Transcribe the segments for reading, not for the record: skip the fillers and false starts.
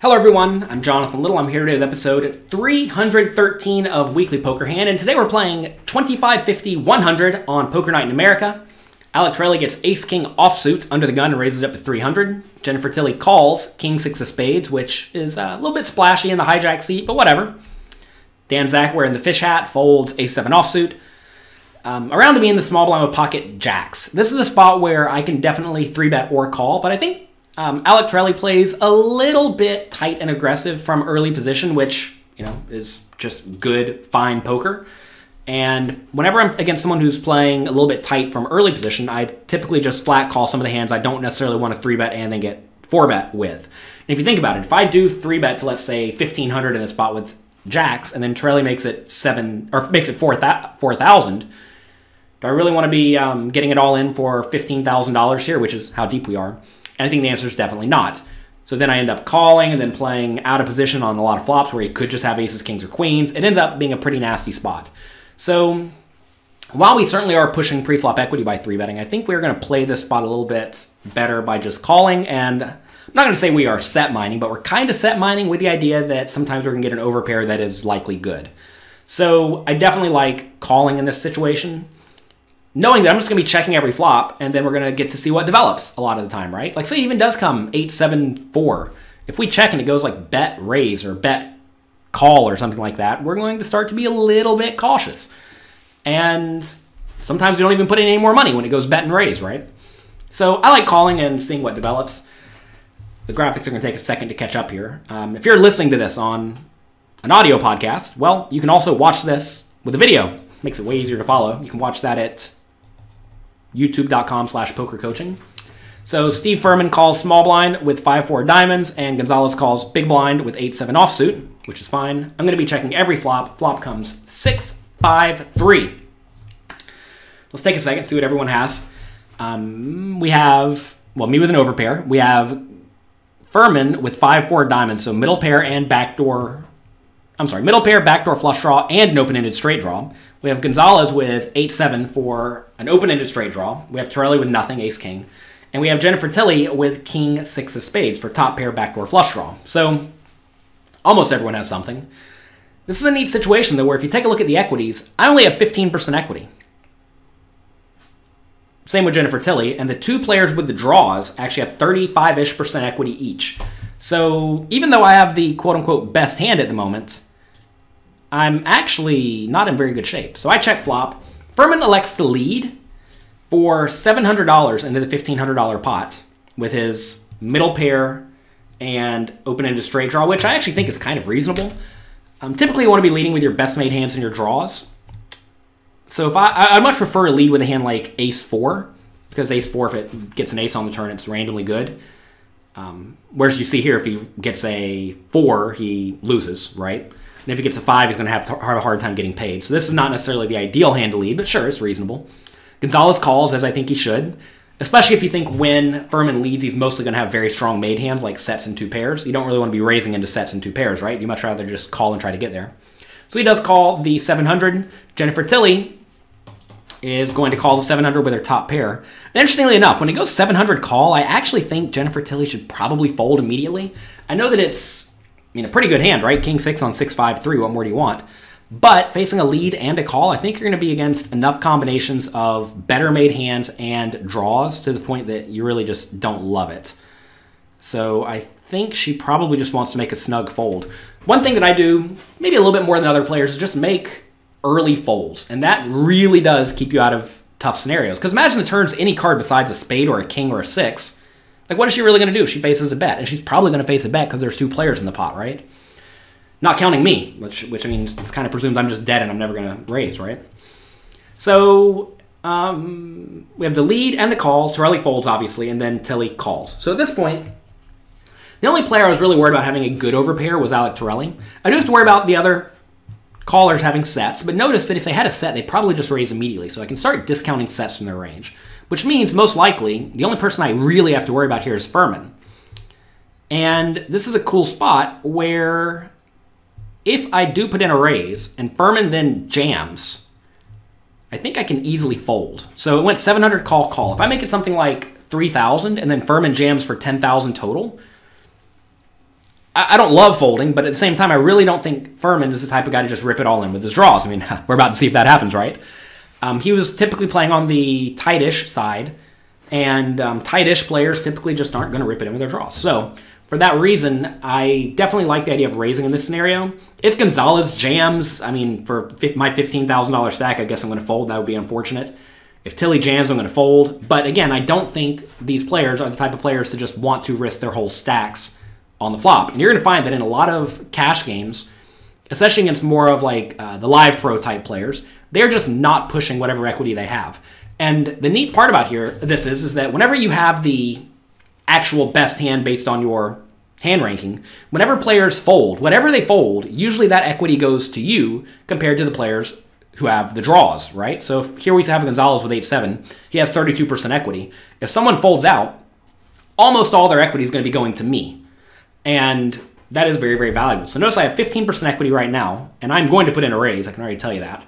Hello everyone, I'm Jonathan Little. I'm here today with episode 313 of Weekly Poker Hand, and today we're playing 25-50-100 on Poker Night in America. Alec Trelli gets Ace-King offsuit under the gun and raises it up to 300. Jennifer Tilly calls King-6 of spades, which is a little bit splashy in the hijack seat, but whatever. Dan Zach wearing the fish hat folds Ace-7 offsuit. Around to me in the small blind with pocket jacks. This is a spot where I can definitely 3-bet or call, but I think Alec Trelli plays a little bit tight and aggressive from early position, which, you know, is just good, fine poker. And whenever I'm against someone who's playing a little bit tight from early position, I typically just flat call some of the hands I don't necessarily want to 3-bet and then get 4-bet with. And if you think about it, if I do 3-bets, let's say 1,500 in the spot with jacks, and then Trelli makes it 4,000, do I really want to be getting it all in for $15,000 here, which is how deep we are? And I think the answer is definitely not. So then I end up calling and then playing out of position on a lot of flops where you could just have aces, kings, or queens. It ends up being a pretty nasty spot. So while we certainly are pushing pre-flop equity by 3-betting, I think we're going to play this spot a little bit better by just calling. And I'm not going to say we are set mining, but we're kind of set mining with the idea that sometimes we're going to get an overpair that is likely good. So I definitely like calling in this situation, knowing that I'm just going to be checking every flop, and then we're going to get to see what develops a lot of the time, right? Like, say it even does come 8-7-4. If we check and it goes like bet raise or bet call or something like that, we're going to start to be a little bit cautious. And sometimes we don't even put in any more money when it goes bet and raise, right? So I like calling and seeing what develops. The graphics are going to take a second to catch up here. If you're listening to this on an audio podcast, well, you can also watch this with a video. Makes it way easier to follow. You can watch that at youtube.com/pokercoaching. So Steve Furman calls small blind with 5-4 diamonds, and Gonzalez calls big blind with 8-7 offsuit, which is fine. I'm going to be checking every flop. Flop comes 6-5-3. Let's take a second, see what everyone has. We have, well, me with an overpair. We have Furman with 5-4 diamonds, so middle pair and backdoor. Middle pair, backdoor flush draw, and an open-ended straight draw. We have Gonzalez with 8-7 for an open-ended straight draw. We have Torelli with nothing, ace-king. And we have Jennifer Tilly with king-6 of spades for top pair, backdoor flush draw. So almost everyone has something. This is a neat situation, though, where if you take a look at the equities, I only have 15% equity. Same with Jennifer Tilly, and the two players with the draws actually have 35-ish% equity each. So even though I have the quote-unquote best hand at the moment, I'm actually not in very good shape. So I check flop. Furman elects to lead for $700 into the $1,500 pot with his middle pair and open-ended straight draw, which I actually think is kind of reasonable. Typically, you want to be leading with your best made hands in your draws. So if I'd much prefer to lead with a hand like ace-4, because ace-4, if it gets an ace on the turn, it's randomly good. Whereas you see here, if he gets a 4, he loses, right? And if he gets a 5, he's going to have a hard time getting paid. So this is not necessarily the ideal hand to lead, but sure, it's reasonable. Gonzalez calls, as I think he should, especially if you think when Furman leads, he's mostly going to have very strong made hands like sets and two pairs. You don't really want to be raising into sets and two pairs, right? You much rather just call and try to get there. So he does call the 700. Jennifer Tilly is going to call the 700 with her top pair. And interestingly enough, when it goes 700 call, I actually think Jennifer Tilly should probably fold immediately. I know that it's, a pretty good hand, right? King-6 on 6-5-3, what more do you want? But facing a lead and a call, I think you're going to be against enough combinations of better made hands and draws to the point that you really just don't love it. So I think she probably just wants to make a snug fold. One thing that I do, maybe a little bit more than other players, is just make early folds. And that really does keep you out of tough scenarios. Because imagine the turns any card besides a spade or a king or a 6. Like, what is she really going to do if she faces a bet? And she's probably going to face a bet because there's two players in the pot, right? Not counting me, which I mean, this kind of presumes I'm just dead and I'm never going to raise, right? So we have the lead and the call. Torelli folds, obviously, and then Tilly calls. So at this point, the only player I was really worried about having a good overpair was Alec Torelli. I do have to worry about the other callers having sets, but notice that if they had a set, they'd probably just raise immediately. So I can start discounting sets from their range, which means most likely the only person I really have to worry about here is Furman. And this is a cool spot where if I do put in a raise and Furman then jams, I think I can easily fold. So it went 700 call. If I make it something like 3,000 and then Furman jams for 10,000 total, I don't love folding, but at the same time, I really don't think Furman is the type of guy to just rip it all in with his draws. I mean, we're about to see if that happens, right? He was typically playing on the tight-ish side, and tight-ish players typically just aren't going to rip it in with their draws. So for that reason, I definitely like the idea of raising in this scenario. If Gonzalez jams, I mean, for my $15,000 stack, I guess I'm going to fold. That would be unfortunate. If Tilly jams, I'm going to fold. But again, I don't think these players are the type of players to just want to risk their whole stacks on the flop. And you're going to find that in a lot of cash games, especially against more of like the live pro type players, they're just not pushing whatever equity they have. And the neat part about this is that whenever you have the actual best hand based on your hand ranking, whenever players fold, whatever they fold, usually that equity goes to you compared to the players who have the draws, right? So here we have Gonzalez with 8-7. He has 32% equity. If someone folds out, almost all their equity is going to be going to me. And that is very, very valuable. So notice I have 15% equity right now, and I'm going to put in a raise. I can already tell you that.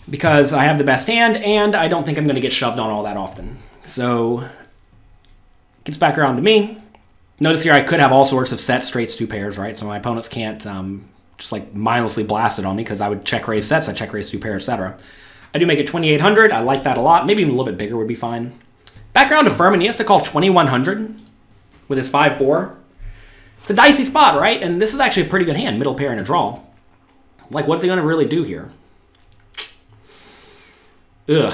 Because I have the best hand, and I don't think I'm going to get shoved on all that often. So gets back around to me. Notice here I could have all sorts of sets, straights, two pairs, right? So my opponents can't just like mindlessly blast it on me because I would check raise sets, I check raise two pairs, etc. I do make it 2,800. I like that a lot. Maybe even a little bit bigger would be fine. Back around to Furman. He has to call 2,100 with his 5-4. It's a dicey spot, right? And this is actually a pretty good hand, middle pair and a draw. Like, what's he going to really do here? Ugh.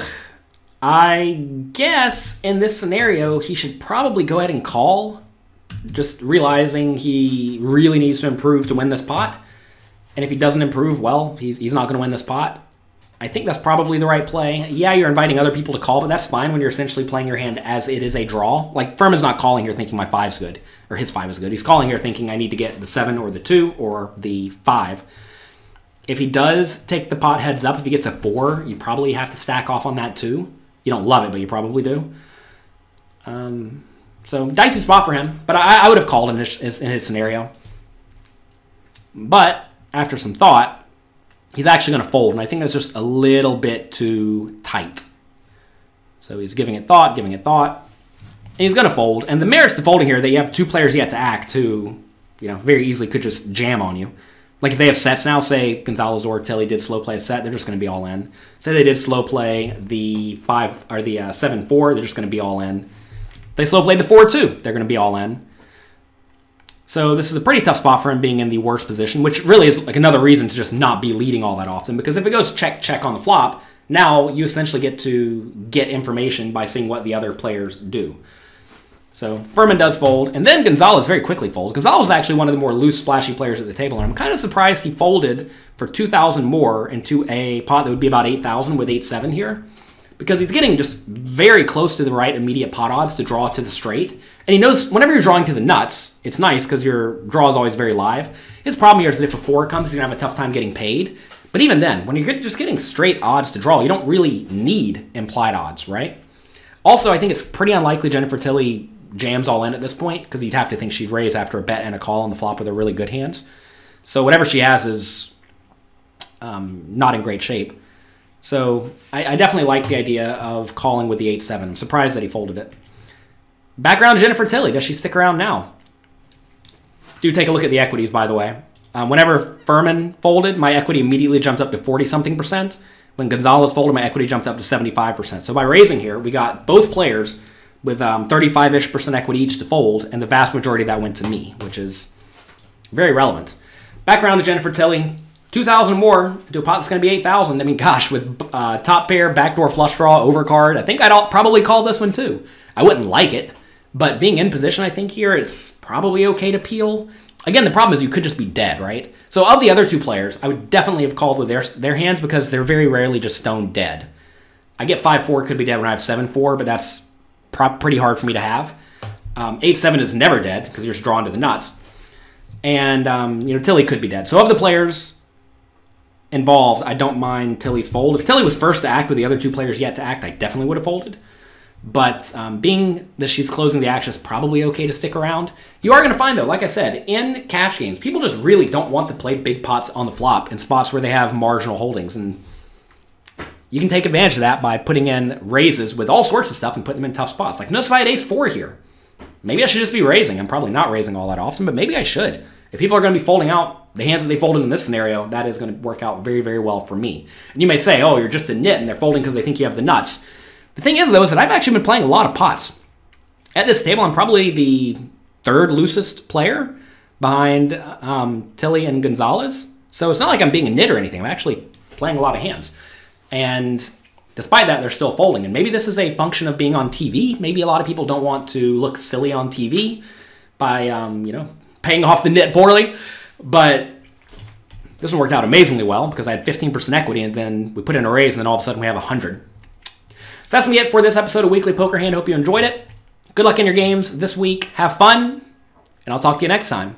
I guess in this scenario, he should probably go ahead and call, just realizing he really needs to improve to win this pot. And if he doesn't improve, well, he's not going to win this pot. I think that's probably the right play. Yeah, you're inviting other people to call, but that's fine when you're essentially playing your hand as it is a draw. Like, Furman's not calling here thinking my 5's good, or his 5 is good. He's calling here thinking I need to get the 7 or the 2 or the 5. If he does take the pot heads up, if he gets a 4, you probably have to stack off on that too. You don't love it, but you probably do. So, dicey spot for him, but I would have called in his scenario. But after some thought, he's actually going to fold, and I think that's just a little bit too tight. So he's giving it thought, and he's going to fold. And the merits to folding here, that you have two players yet to act who, you know, very easily could just jam on you. Like if they have sets now, say Gonzalez or Tilly did slow play a set, they're just going to be all in. Say they did slow play the 5 or the 7-4, they're just going to be all in. They slow played the 4-2, they're going to be all in. So this is a pretty tough spot for him being in the worst position, which really is like another reason to just not be leading all that often. Because if it goes check, check on the flop, now you essentially get to get information by seeing what the other players do. So Furman does fold, and then Gonzalez very quickly folds. Gonzalez is actually one of the more loose, splashy players at the table, and I'm kind of surprised he folded for 2,000 more into a pot that would be about 8,000 with 8-7 here. Because he's getting just very close to the right immediate pot odds to draw to the straight. And he knows whenever you're drawing to the nuts, it's nice because your draw is always very live. His problem here is that if a 4 comes, he's going to have a tough time getting paid. But even then, when you're just getting straight odds to draw, you don't really need implied odds, right? Also, I think it's pretty unlikely Jennifer Tilly jams all in at this point because you'd have to think she'd raise after a bet and a call on the flop with her really good hands. So whatever she has is not in great shape. So I definitely like the idea of calling with the 8-7. I'm surprised that he folded it. Background Jennifer Tilly. Does she stick around now? Do take a look at the equities, by the way. Whenever Furman folded, my equity immediately jumped up to 40-something%. When Gonzalez folded, my equity jumped up to 75%. So by raising here, we got both players with 35-ish% equity each to fold, and the vast majority of that went to me, which is very relevant. Background to Jennifer Tilly. 2,000 more to a pot that's going to be 8,000. I mean, gosh, with top pair, backdoor flush draw, overcard, I think I'd probably call this one too. I wouldn't like it, but being in position, I think here, it's probably okay to peel. Again, the problem is you could just be dead, right? So of the other two players, I would definitely have called with their hands because they're very rarely just stone dead. I get 5-4 could be dead when I have 7-4, but that's pretty hard for me to have. 8-7 is never dead because you're just drawn to the nuts. And, you know, Tilly could be dead. So of the players involved, I don't mind Tilly's fold. If Tilly was first to act with the other two players yet to act, I definitely would have folded. But being that she's closing the action, it's probably okay to stick around. You are going to find, though, like I said, in cash games, people just really don't want to play big pots on the flop in spots where they have marginal holdings. And you can take advantage of that by putting in raises with all sorts of stuff and putting them in tough spots. Like, notice if I had ace-4 here. maybe I should just be raising. I'm probably not raising all that often, but maybe I should. If people are going to be folding out the hands that they folded in this scenario, that is going to work out very, very well for me. And you may say, oh, you're just a nit and they're folding because they think you have the nuts. The thing is, though, is that I've actually been playing a lot of pots. At this table, I'm probably the third loosest player behind Tilly and Gonzalez. So it's not like I'm being a nit or anything. I'm actually playing a lot of hands. And despite that, they're still folding. And maybe this is a function of being on TV. Maybe a lot of people don't want to look silly on TV by, paying off the nit poorly. But this one worked out amazingly well because I had 15% equity, and then we put in a raise, and then all of a sudden we have 100. So that's going to be it for this episode of Weekly Poker Hand. Hope you enjoyed it. Good luck in your games this week. Have fun, and I'll talk to you next time.